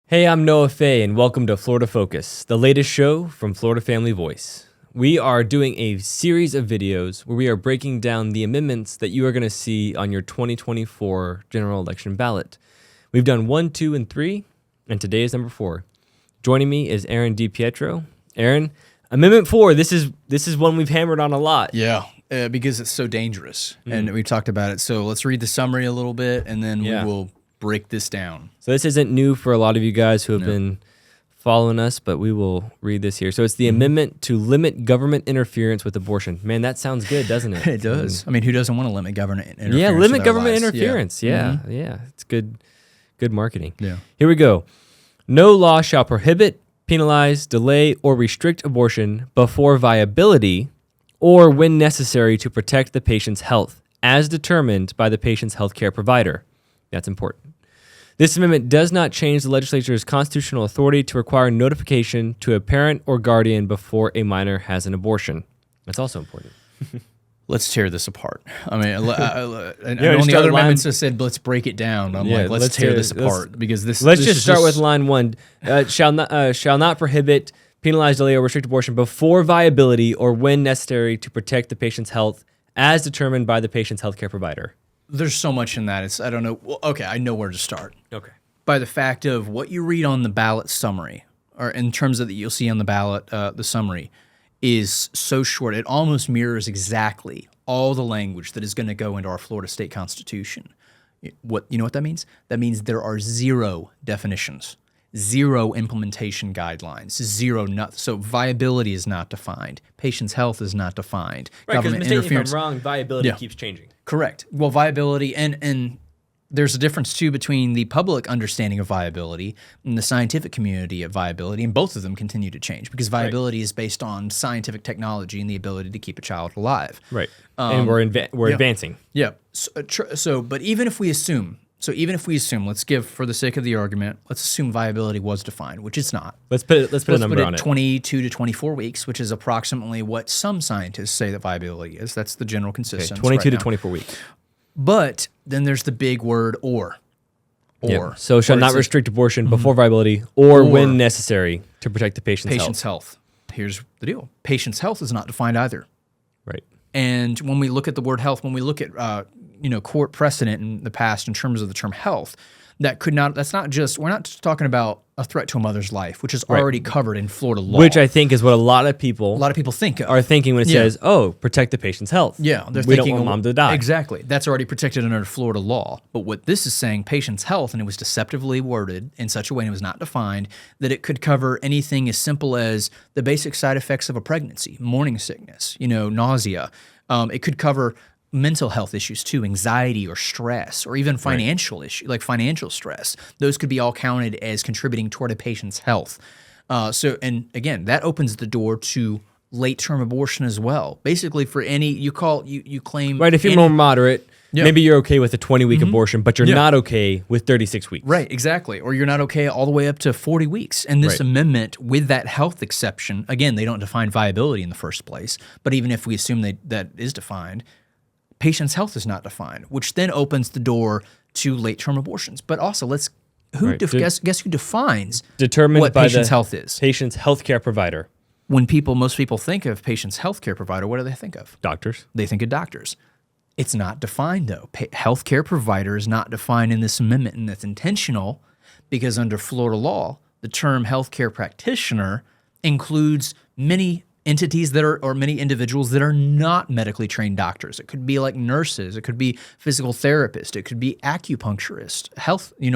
Hey, I'm Noah Fay, and welcome to Florida Focus, the latest show from Florida Family Voice. We are doing a series of videos where we are breaking down the amendments that you are going to see on your 2024 general election ballot. We've done 1, 2, and 3, and today is number 4. Joining me is Aaron DiPietro. Aaron, Amendment 4, this is one we've hammered on a lot. Yeah, because it's so dangerous, and we talked about it. So let's read the summary a little bit, and then we will break this down. So this isn't new for a lot of you guys who have been following us, but we will read this here. So it's the amendment to limit government interference with abortion. Man, that sounds good, doesn't it? It does. I mean, who doesn't want to limit government interference? Yeah, limit with our government lives? interference. Yeah. It's good marketing. Yeah. Here we go. No law shall prohibit, penalize, delay, or restrict abortion before viability or when necessary to protect the patient's health, as determined by the patient's healthcare provider. That's important. This amendment does not change the legislature's constitutional authority to require notification to a parent or guardian before a minor has an abortion. That's also important. Let's tear this apart. I mean, and Yeah, on the start other line- amendments that said, let's break it down. I'm like, let's tear this apart because this. Let's this just is start with line 1. Shall not prohibit, penalize, delay, or restrict abortion before viability or when necessary to protect the patient's health, as determined by the patient's healthcare provider. There's so much in that. It's I don't know. Well, okay, I know where to start. Okay. By the fact of what you read on the ballot summary, or in terms of that you'll see on the ballot, the summary is so short. It almost mirrors exactly all the language that is going to go into our Florida state constitution. You know what that means? That means there are 0 definitions, 0 implementation guidelines, 0 nothing. So viability is not defined. Patient's health is not defined. Right, because Government if I'm interference. wrong, viability keeps changing. Correct. Well, viability, and there's a difference too between the public understanding of viability and the scientific community of viability, and both of them continue to change because viability is based on scientific technology and the ability to keep a child alive. Right. And we're advancing. Yeah. But even if we assume, let's give for the sake of the argument, let's assume viability was defined, which it's not. Let's put a number on it. 22 to 24 weeks, which is approximately what some scientists say that viability is. That's the general consistency. 22 to now. 24 weeks. But then there's the big word or. Yep. So shall not restrict abortion before viability or when necessary to protect the patient's health. Here's the deal. Patient's health is not defined either. Right. And when we look at the word health, when we look at court precedent in the past in terms of the term health, we're not just talking about a threat to a mother's life, which is already covered in Florida law. Which I think is what a lot of people think of. are thinking when it says, protect the patient's health. Yeah, they're we thinking don't want mom to die. Exactly. That's already protected under Florida law. But what this is saying, patient's health, and it was deceptively worded in such a way and it was not defined, that it could cover anything as simple as the basic side effects of a pregnancy, morning sickness, nausea. It could cover mental health issues too, anxiety or stress, or even financial issue, like financial stress. Those could be all counted as contributing toward a patient's health. And again, that opens the door to late-term abortion as well. Basically, for any you claim right. If you're more moderate, maybe you're okay with a 20-week abortion, but you're not okay with 36 weeks. Right, exactly. Or you're not okay all the way up to 40 weeks. And this amendment with that health exception, again, they don't define viability in the first place, but even if we assume that is defined, patient's health is not defined, which then opens the door to late-term abortions. But also, guess who defines determined what by patient's the health is? Patient's healthcare provider. When most people think of patient's healthcare provider, what do they think of? Doctors. They think of doctors. It's not defined though. Healthcare provider is not defined in this amendment, and that's intentional because under Florida law, the term healthcare practitioner includes many entities or many individuals that are not medically trained doctors. It could be like nurses. It could be physical therapists. It could be acupuncturists,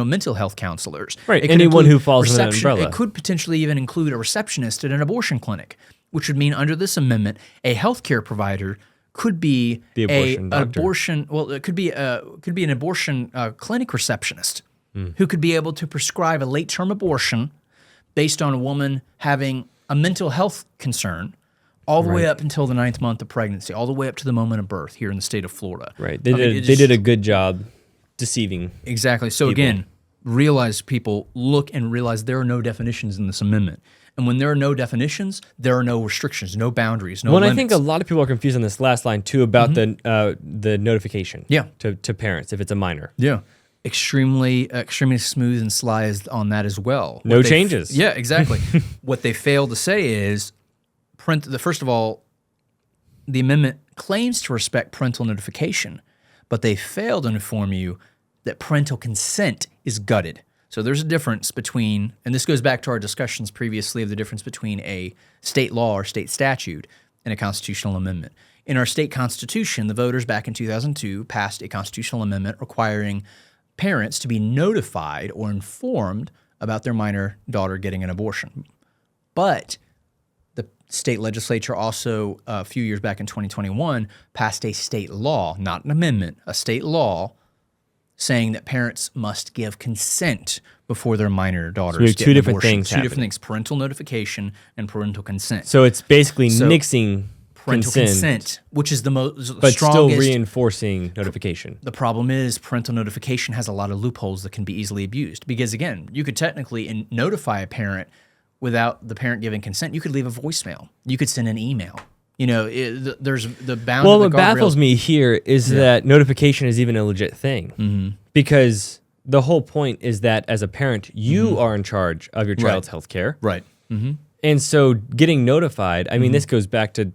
mental health counselors. Right. Anyone who falls under that umbrella. It could potentially even include a receptionist at an abortion clinic, which would mean under this amendment, a healthcare provider could be the abortion. Well, it could be an abortion clinic receptionist who could be able to prescribe a late-term abortion based on a woman having a mental health concern all the way up until the 9th month of pregnancy, all the way up to the moment of birth here in the state of Florida. Right. They did a good job deceiving. Exactly. So again, people look and realize there are no definitions in this amendment. And when there are no definitions, there are no restrictions, no boundaries, no limits. I think a lot of people are confused on this last line too about the notification to parents if it's a minor. Yeah. extremely smooth and sly on that as well. No changes. Yeah, exactly. What they fail to say is, first of all, the amendment claims to respect parental notification, but they fail to inform you that parental consent is gutted. So there's a difference between, and this goes back to our discussions previously of the difference between a state law or state statute and a constitutional amendment. In our state constitution, the voters back in 2002 passed a constitutional amendment requiring parents to be notified or informed about their minor daughter getting an abortion. But the state legislature also, a few years back in 2021, passed a state law, not an amendment, a state law saying that parents must give consent before their minor daughters we have get two an different abortion. things Two different happening. things, parental notification and parental consent. So it's basically nixing Parental consent, which is the most but strongest. still reinforcing notification. The problem is parental notification has a lot of loopholes that can be easily abused because, again, you could technically notify a parent without the parent giving consent. You could leave a voicemail. You could send an email. You know, there's the bound. Well, of the what baffles me here is that notification is even a legit thing because the whole point is that as a parent, you are in charge of your child's health care. Right. Mm-hmm. And so getting notified, I mean, this goes back to,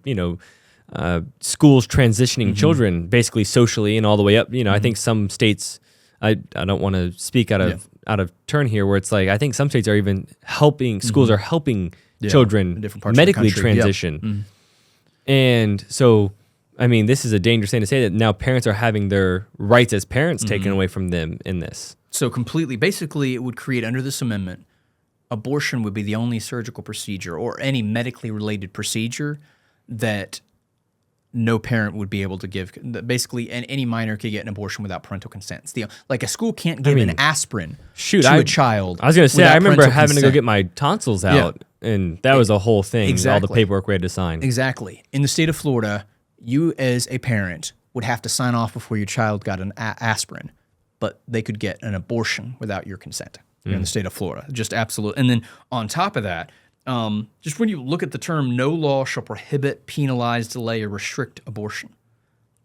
schools transitioning children basically socially and all the way up. I think some states, I don't want to speak out of turn here, where it's like, I think some states are even helping, schools are helping children medically transition. And so, I mean, this is a dangerous thing to say that now parents are having their rights as parents taken away from them in this. So basically it would create under this amendment, abortion would be the only surgical procedure or any medically related procedure that no parent would be able to give. Basically, any minor could get an abortion without parental consent. Like a school can't give an aspirin to a child. I was going to say, I remember having to go consent. get my tonsils out, and that was a whole thing, all the paperwork we had to sign. Exactly. In the state of Florida, you as a parent would have to sign off before your child got an aspirin, but they could get an abortion without your consent. In the state of Florida, just absolute. And then on top of that, just when you look at the term, no law shall prohibit, penalize, delay, or restrict abortion.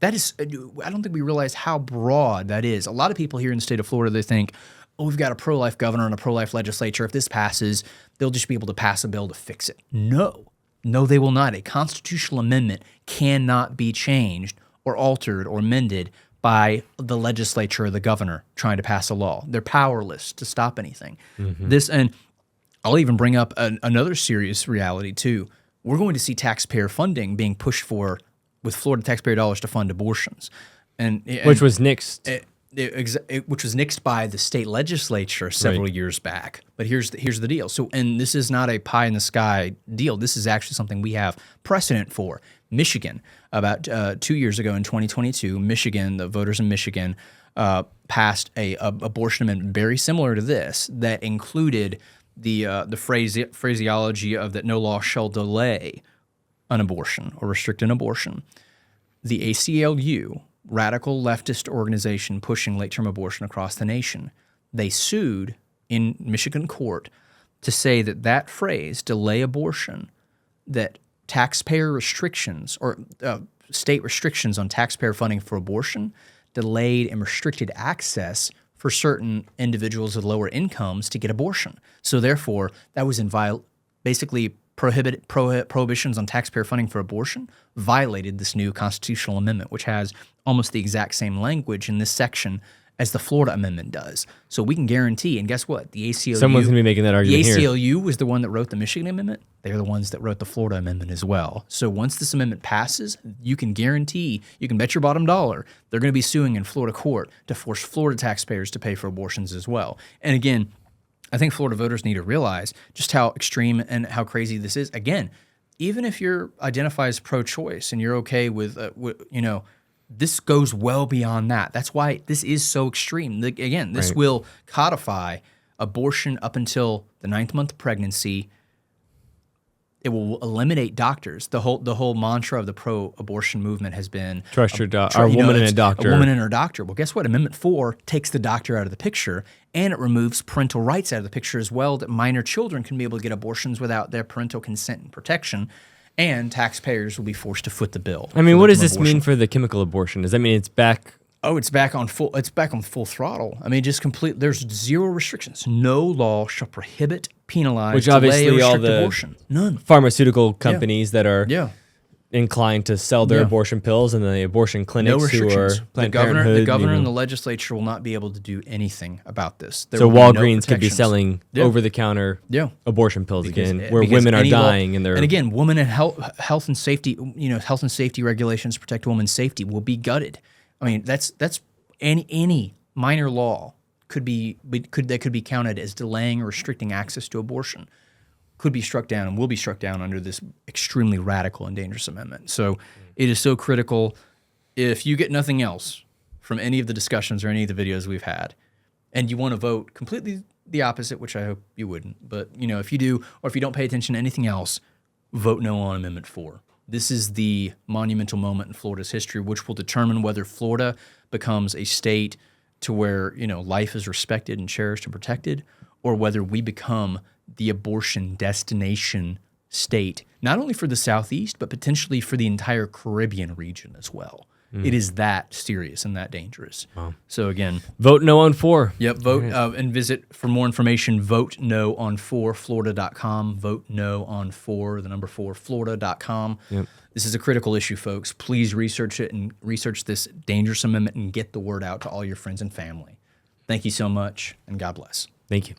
That is, I don't think we realize how broad that is. A lot of people here in the state of Florida, they think, oh, we've got a pro-life governor and a pro-life legislature. If this passes, they'll just be able to pass a bill to fix it. No, they will not. A constitutional amendment cannot be changed or altered or amended by the legislature or the governor trying to pass a law. They're powerless to stop anything. And I'll even bring up another serious reality too. We're going to see taxpayer funding being pushed for with Florida taxpayer dollars to fund abortions, which was nixed. Which was nixed by the state legislature several years back. But here's the deal. So, and this is not a pie in the sky deal. This is actually something we have precedent for. Michigan, about 2 years ago in 2022, Michigan, the voters in Michigan passed a abortion amendment very similar to this that included the phraseology of that no law shall delay an abortion or restrict an abortion. The ACLU, radical leftist organization pushing late-term abortion across the nation, they sued in Michigan court to say that phrase, delay abortion, that taxpayer restrictions or state restrictions on taxpayer funding for abortion delayed and restricted access for certain individuals with lower incomes to get abortion. So therefore, that was basically prohibitions on taxpayer funding for abortion violated this new constitutional amendment, which has almost the exact same language in this section as the Florida amendment does. So we can guarantee, and guess what? The ACLU... Someone's going to be making that argument here. The ACLU was the one that wrote the Michigan amendment. They're the ones that wrote the Florida amendment as well. So once this amendment passes, you can guarantee, you can bet your bottom dollar, they're going to be suing in Florida court to force Florida taxpayers to pay for abortions as well. And again, I think Florida voters need to realize just how extreme and how crazy this is. Again, even if you identify as pro-choice and you're okay with this goes well beyond that. That's why this is so extreme. Again, this will codify abortion up until the 9th month of pregnancy. It will eliminate doctors. The whole mantra of the pro-abortion movement has been trust your doctor, a woman and a doctor. A woman and her doctor. Well, guess what? Amendment 4 takes the doctor out of the picture, and it removes parental rights out of the picture as well, that minor children can be able to get abortions without their parental consent and protection, and taxpayers will be forced to foot the bill. I mean, what does this mean for the chemical abortion? Does that mean it's back Oh, it's back on full. It's back on full throttle. I mean, just complete. There's zero restrictions. No law shall prohibit, penalize, Which delay, obviously or all restrict the abortion. None. pharmaceutical companies that are Yeah. inclined to sell their Yeah. abortion pills and the abortion clinics No who are restrictions. Planned The governor Parenthood, and the legislature will not be able to do anything about this. There So will be no Walgreens could be protections. selling Yeah. over-the-counter Yeah. abortion pills Because- again, where because women are any law- dying and they're and again, women and health and safety, health and safety regulations to protect women's safety will be gutted. I mean, that's any minor law could be counted as delaying or restricting access to abortion could be struck down and will be struck down under this extremely radical and dangerous amendment. So it is so critical. If you get nothing else from any of the discussions or any of the videos we've had, and you want to vote completely the opposite, which I hope you wouldn't, but if you do, or if you don't pay attention to anything else, vote no on Amendment 4. This is the monumental moment in Florida's history, which will determine whether Florida becomes a state to where life is respected and cherished and protected, or whether we become the abortion destination state, not only for the Southeast, but potentially for the entire Caribbean region as well. It is that serious and that dangerous. Wow. So again, vote no on 4. Yep, vote and visit for more information, vote no on 4florida.com, vote no on 4, the number 4, florida.com. Yep. This is a critical issue, folks. Please research it and research this dangerous amendment and get the word out to all your friends and family. Thank you so much, and God bless. Thank you.